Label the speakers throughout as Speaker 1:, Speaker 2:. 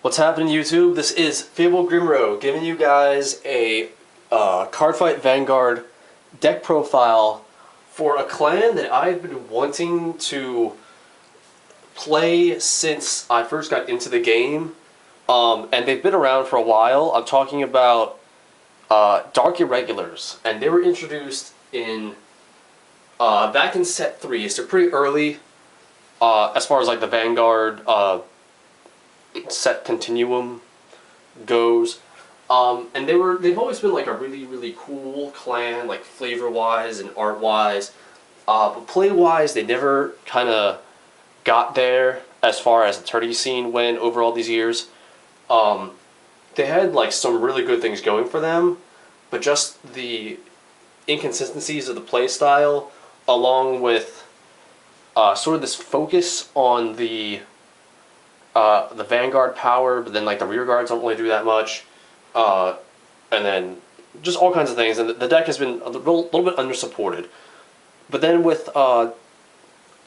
Speaker 1: What's happening, YouTube? This is Fable Grimro giving you guys a Cardfight Vanguard deck profile for a clan that I've been wanting to play since I first got into the game, and they've been around for a while. I'm talking about Dark Irregulars, and they were introduced in back in set 3, so pretty early as far as like the Vanguard set continuum goes, and they've always been like a really cool clan, like flavor wise and art wise, but play wise they never kind of got there as far as the tourney scene went over all these years. They had like some really good things going for them, but just the inconsistencies of the play style, along with sort of this focus on the Vanguard power, but then like the rear guards don't really do that much, and then just all kinds of things. And the deck has been a little bit undersupported. But then with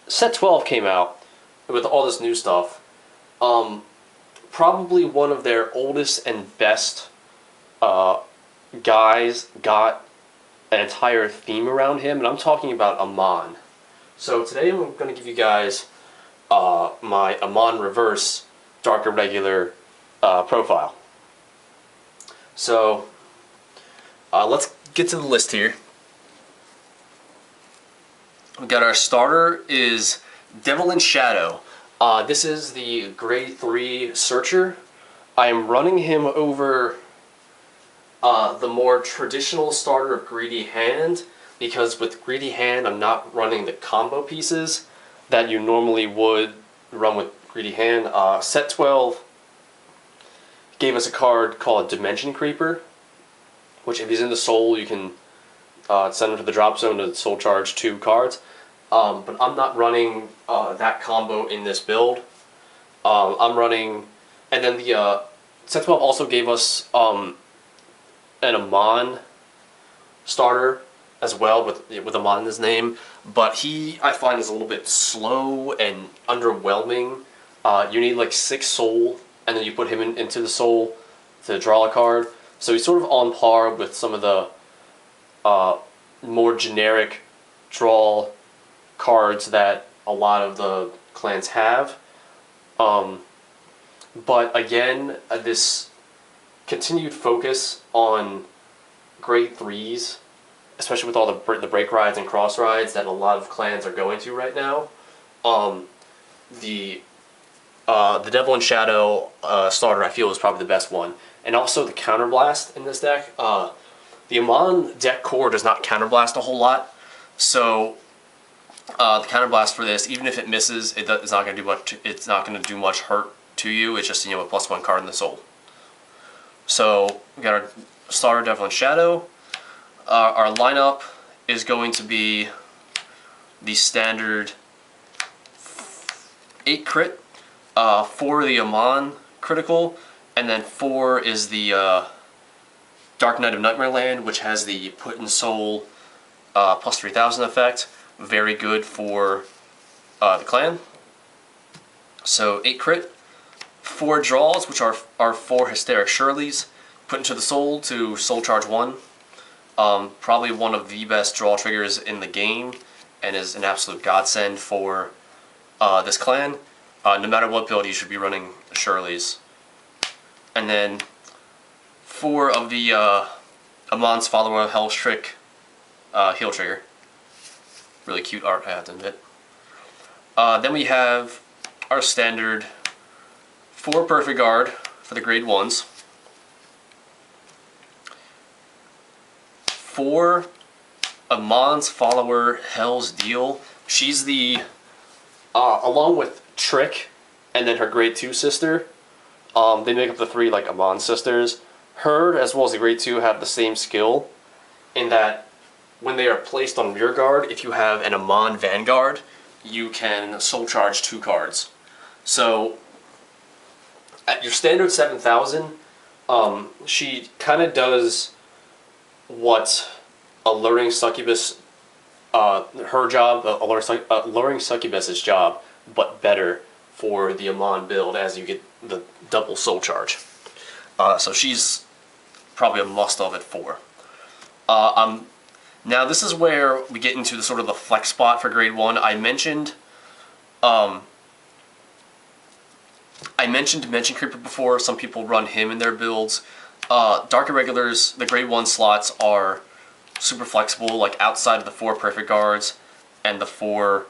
Speaker 1: set 12 came out with all this new stuff, probably one of their oldest and best guys got an entire theme around him, and I'm talking about Amon. So today I'm going to give you guys my Amon Reverse Dark Irregular profile. So let's get to the list here. We got our starter is Devil in Shadow. This is the grade 3 Searcher. I am running him over the more traditional starter of Greedy Hand, because with Greedy Hand I'm not running the combo pieces that you normally would run with Greedy Hand. Set 12 gave us a card called Dimension Creeper, which if he's in the soul you can send him to the drop zone to soul charge 2 cards. But I'm not running that combo in this build. I'm running, and then the set 12 also gave us an Amon starter as well, with Amon in his name, but he, I find, is a little bit slow and underwhelming. You need like 6 soul, and then you put him into the soul to draw a card. So he's sort of on par with some of the more generic draw cards that a lot of the clans have. But again, this continued focus on grade 3s, especially with all the break rides and cross rides that a lot of clans are going to right now. The Devil in Shadow starter I feel is probably the best one, and also the Counterblast in this deck. The Amon deck core does not counterblast a whole lot, so the Counterblast for this, even if it misses, it's not going to do much. It's not going to do much hurt to you. It's just, you know, a +1 card in the soul. So we got our starter Devil in Shadow. Our lineup is going to be the standard 8 crit, 4 the Amon critical, and then 4 is the Dark Knight of Nightmare Land, which has the Put in Soul plus 3000 effect. Very good for the clan. So 8 crit, 4 draws, which are 4 Hysteric Shirleys, put into the soul to soul charge 1. Probably one of the best draw triggers in the game, and is an absolute godsend for this clan. No matter what build, you should be running Shirleys. And then 4 of the Amon's Follower of Hell's Trick heal trigger. Really cute art, I have to admit. Then we have our standard 4 Perfect Guard for the grade 1s. 4 Amon's Follower Hell's Deal. She's the, along with Trick and then her grade 2 sister, they make up the 3 like Amon sisters. Her, as well as the grade 2, have the same skill in that when they are placed on rear guard, if you have an Amon Vanguard, you can soul charge 2 cards. So at your standard 7000, she kind of does what Alluring Succubus, her job, Alluring Succubus's job, but better for the Amon build as you get the double soul charge. So she's probably a must-have at 4. Now this is where we get into the sort of the flex spot for grade 1. I mentioned Dimension Creeper before. Some people run him in their builds. Dark Irregulars, the grade 1 slots are super flexible, like outside of the 4 Perfect Guards and the 4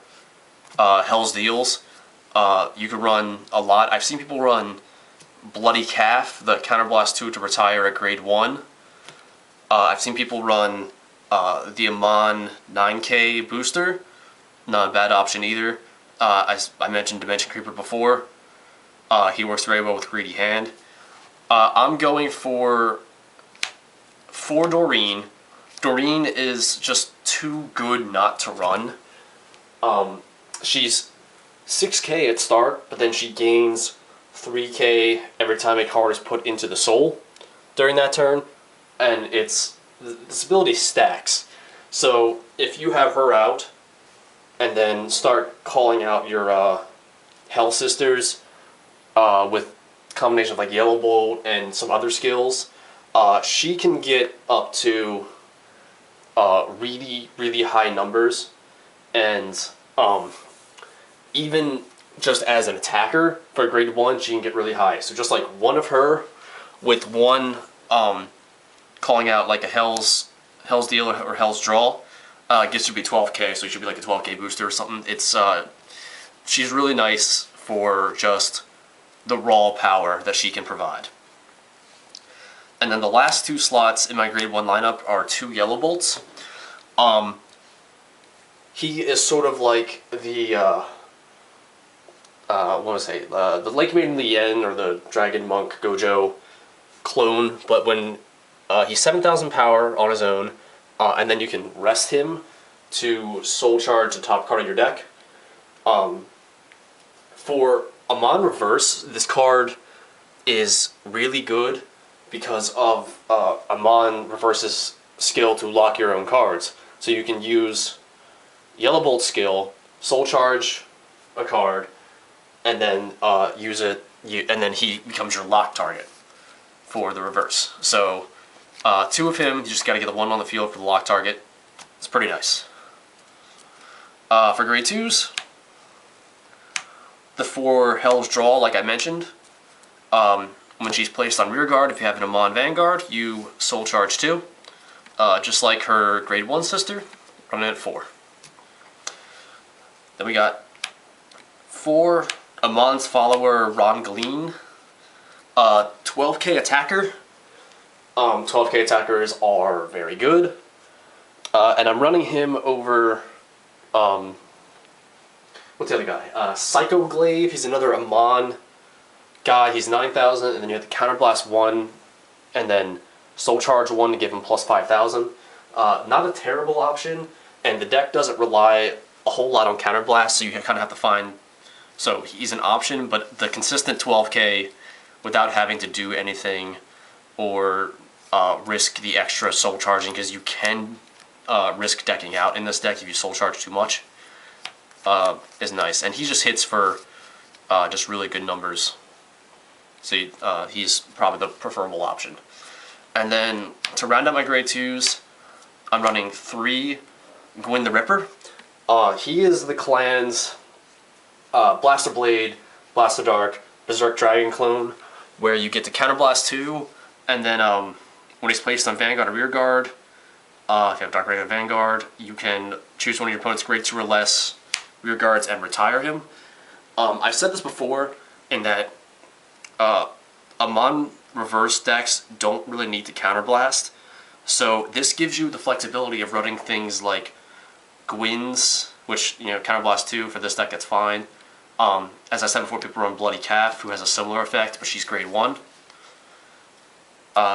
Speaker 1: Hell's Deals. You can run a lot. I've seen people run Bloody Calf, the Counterblast 2 to retire at grade 1. I've seen people run the Amon 9K booster. Not a bad option either. I mentioned Dimension Creeper before. He works very well with Greedy Hand. I'm going for Doreen. Doreen is just too good not to run. She's 6k at start, but then she gains 3k every time a card is put into the soul during that turn, and this ability stacks. So if you have her out and then start calling out your Hell Sisters with combination of like Yellow Bolt and some other skills, she can get up to really high numbers, and even just as an attacker for grade 1, she can get really high. So just like one of her with one calling out like a Hell's Deal or Hell's Draw gets you to be 12k, so you should be like a 12k booster or something. It's she's really nice for just the raw power that she can provide. And then the last 2 slots in my grade 1 lineup are 2 Yellow Bolts. He is sort of like the the Lake Maiden Lien or the Dragon Monk Gojo clone, but when he's 7,000 power on his own, and then you can rest him to soul charge the top card of your deck. For Amon Reverse, this card is really good because of Amon Reverse's skill to lock your own cards. So you can use Yellow Bolt skill, soul charge a card, and then use it, and then he becomes your lock target for the reverse. So 2 of him, you just got to get the 1 on the field for the lock target. It's pretty nice. For grade 2s, the 4 Hell's Draw, like I mentioned. When she's placed on rear guard, if you have an Amon Vanguard, you soul charge 2. Just like her grade 1 sister, running at 4. Then we got 4 Amon's follower, Ron Gleen. 12k attacker. 12k attackers are very good. And I'm running him over, what's the other guy? Psychoglaive, he's another Amon guy. He's 9,000, and then you have the Counterblast 1, and then Soul Charge 1 to give him plus 5,000. Not a terrible option, and the deck doesn't rely a whole lot on Counterblast, so you kind of have to find... So he's an option, but the consistent 12k without having to do anything or risk the extra soul charging, because you can risk decking out in this deck if you soul charge too much, is nice. And he just hits for just really good numbers. So he's probably the preferable option. And then to round out my grade 2s, I'm running 3 Gwyn the Ripper. He is the clan's Blaster Blade, Blaster Dark, Berserk Dragon clone, where you get to Counterblast 2, and then when he's placed on Vanguard or Rear Guard, if you have Dark Regular Vanguard, you can choose one of your opponent's grade 2 or less Rear Guards and retire him. I've said this before, in that Amon Reverse decks don't really need to Counterblast, so this gives you the flexibility of running things like Gwyn's, which, you know, Counterblast 2 for this deck, that's fine. As I said before, people run Bloody Calf, who has a similar effect, but she's grade 1.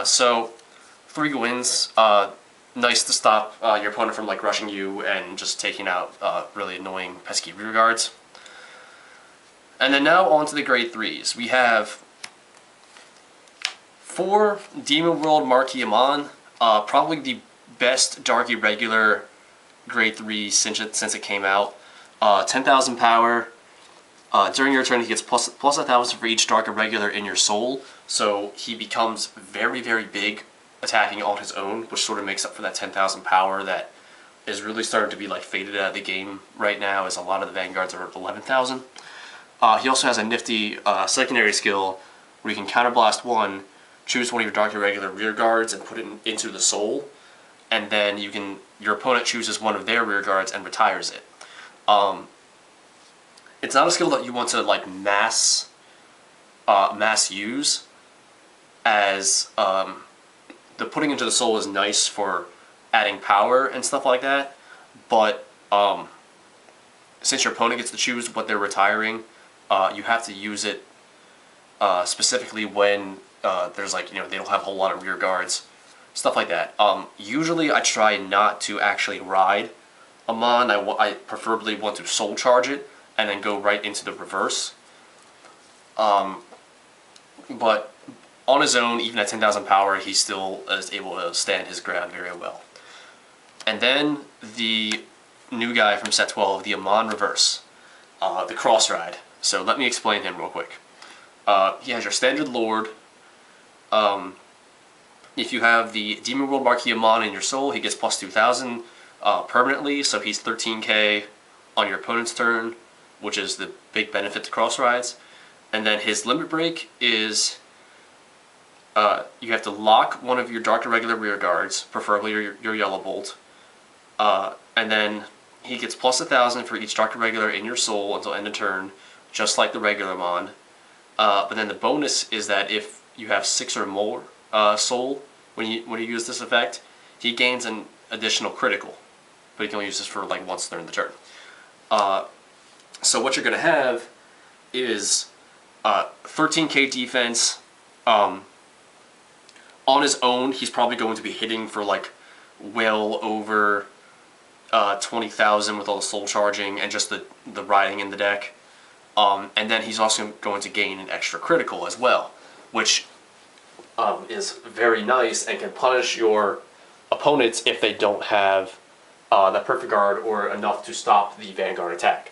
Speaker 1: So 3 Gwyn's, nice to stop your opponent from like rushing you and just taking out really annoying pesky rear guards. And then now on to the grade 3s. We have 4 Demon World Marquee Amon, probably the best Dark Irregular grade 3 since it came out. 10,000 power, During your turn, he gets plus 1,000 for each Dark Irregular in your soul, so he becomes very, very big attacking on his own, which sort of makes up for that 10,000 power that is really starting to be like faded out of the game right now, as a lot of the Vanguards are at 11,000. He also has a nifty secondary skill where you can counterblast one, choose one of your Dark Irregular rear guards and put it into the soul, and then your opponent chooses one of their rear guards and retires it. It's not a skill that you want to like mass use, as the putting into the soul is nice for adding power and stuff like that, but since your opponent gets to choose what they're retiring, you have to use it specifically when there's like, they don't have a whole lot of rear guards, stuff like that. Usually I try not to actually ride Amon. I preferably want to soul charge it and then go right into the reverse. But on his own, even at 10,000 power, he still is able to stand his ground very well. And then the new guy from set 12, the Amon reverse, the cross ride. So let me explain him real quick. He has your standard Lord. If you have the Demon World Marquee Amon in your soul, he gets plus 2,000 permanently, so he's 13k on your opponent's turn, which is the big benefit to cross rides. And then his limit break is you have to lock one of your Dark Irregular rear guards, preferably your Yellow Bolt, and then he gets plus 1,000 for each Dark Irregular in your soul until end of turn, just like the regular Mon. But then the bonus is that if you have 6 or more soul when you use this effect, he gains an additional critical, but he can only use this for like once during the turn. So what you're going to have is 13k defense. On his own, he's probably going to be hitting for like well over 20,000 with all the soul charging and just the riding in the deck. And then he's also going to gain an extra critical as well, which is very nice and can punish your opponents if they don't have that perfect guard or enough to stop the Vanguard attack.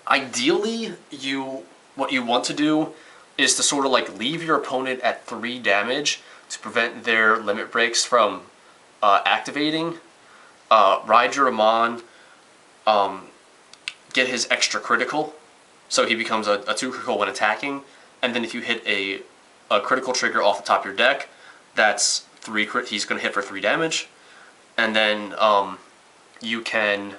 Speaker 1: Ideally, what you want to do is to sort of like leave your opponent at 3 damage to prevent their limit breaks from activating. Ride your Amon, get his extra critical, so he becomes a 2 critical when attacking, and then if you hit a critical trigger off the top of your deck, that's 3 crit. He's going to hit for 3 damage, and then you can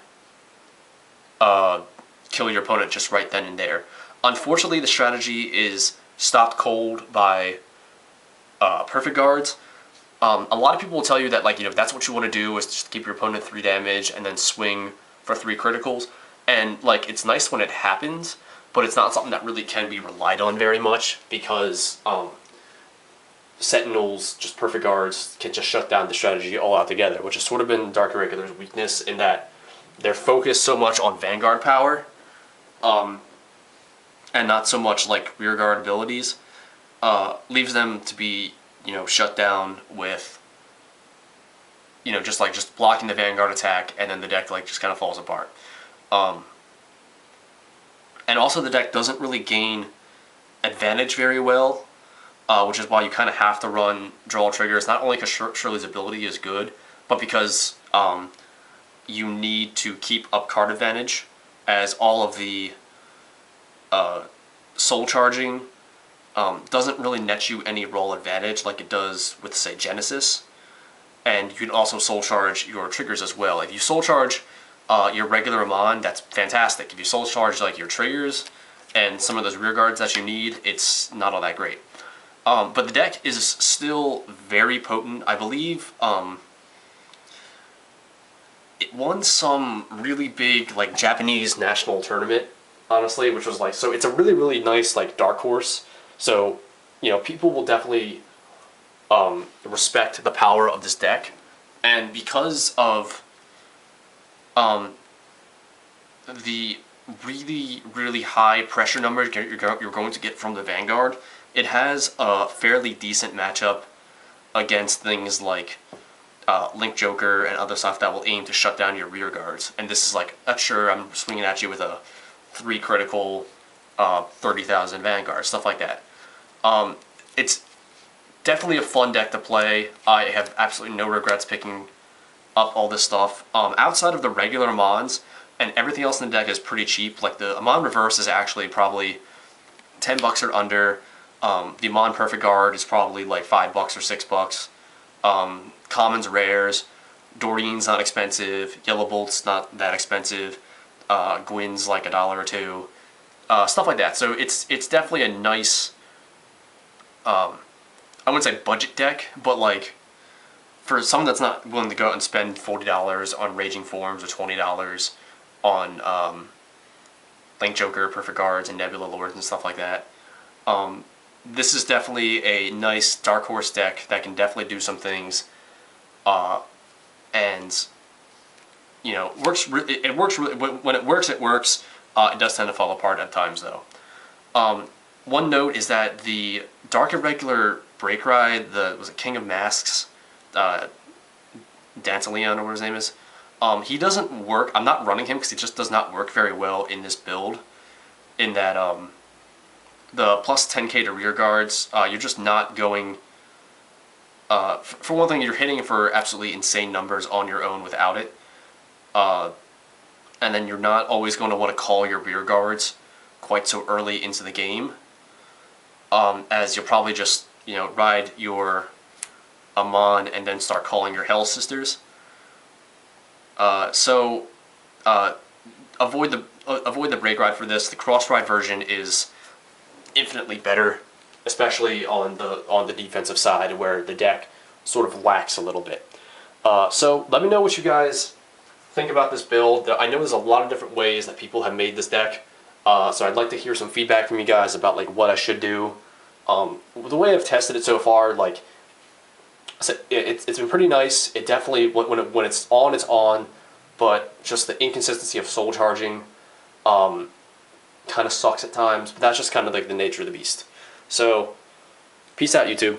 Speaker 1: kill your opponent just right then and there. Unfortunately, the strategy is stopped cold by perfect guards. A lot of people will tell you that, like, that's what you want to do, is just keep your opponent 3 damage and then swing for 3 criticals. And like, it's nice when it happens, but it's not something that really can be relied on very much, because Sentinels, just perfect guards, can just shut down the strategy all altogether, which has sort of been Dark Irregular's weakness, in that they're focused so much on Vanguard power, and not so much like rear guard abilities, leaves them to be, shut down with, just blocking the Vanguard attack, and then the deck just kind of falls apart. And also the deck doesn't really gain advantage very well, which is why you kind of have to run draw triggers, not only because Shirley's ability is good, but because you need to keep up card advantage, as all of the soul charging doesn't really net you any roll advantage like it does with, say, Genesis. And you can also soul charge your triggers as well. If you soul charge your regular Amon, that's fantastic. If you soul charge like your triggers and some of those rear guards that you need, it's not all that great. But the deck is still very potent. I believe it won some really big Japanese national tournament, honestly, which was so it's a really, really nice dark horse. So people will definitely respect the power of this deck, and because of the really, really high pressure numbers you're going to get from the Vanguard, it has a fairly decent matchup against things like Link Joker and other stuff that will aim to shut down your rear guards. And this is sure, I'm swinging at you with a 3 critical, 30,000 Vanguard, stuff like that. It's definitely a fun deck to play. I have absolutely no regrets picking up all this stuff. Outside of the regular Amons, and everything else in the deck is pretty cheap. Like the Amon Reverse is actually probably $10 or under. The Amon Perfect Guard is probably like $5 or $6. Commons, rares, Doreen's not expensive. Yellow Bolt's not that expensive. Gwyn's like $1 or $2. Stuff like that. So it's definitely a nice, I wouldn't say budget deck, but like for someone that's not willing to go out and spend $40 on Raging Forms or $20 on Link Joker, Perfect Guards, and Nebula Lords and stuff like that. This is definitely a nice Dark Horse deck that can definitely do some things, and you know, it works really, when it works, it works. It does tend to fall apart at times, though. One note is that the Dark Irregular Break Ride, was it King of Masks, Dantaleon or what his name is, he doesn't work. I'm not running him because he just does not work very well in this build. In that, the plus 10k to rear guards, you're just not going. For one thing, you're hitting for absolutely insane numbers on your own without it. And then you're not always going to want to call your rear guards quite so early into the game, as you'll probably just, you know, ride your Amon and then start calling your Hell Sisters. So avoid the break ride for this. The cross ride version is infinitely better, especially on the defensive side where the deck sort of lacks a little bit. So let me know what you guys think about this build. I know there's a lot of different ways that people have made this deck, so I'd like to hear some feedback from you guys about like what I should do. The way I've tested it so far, like I said, it's been pretty nice. It definitely, when it's on, but just the inconsistency of soul charging kind of sucks at times, but that's just kind of like the nature of the beast. So peace out, YouTube.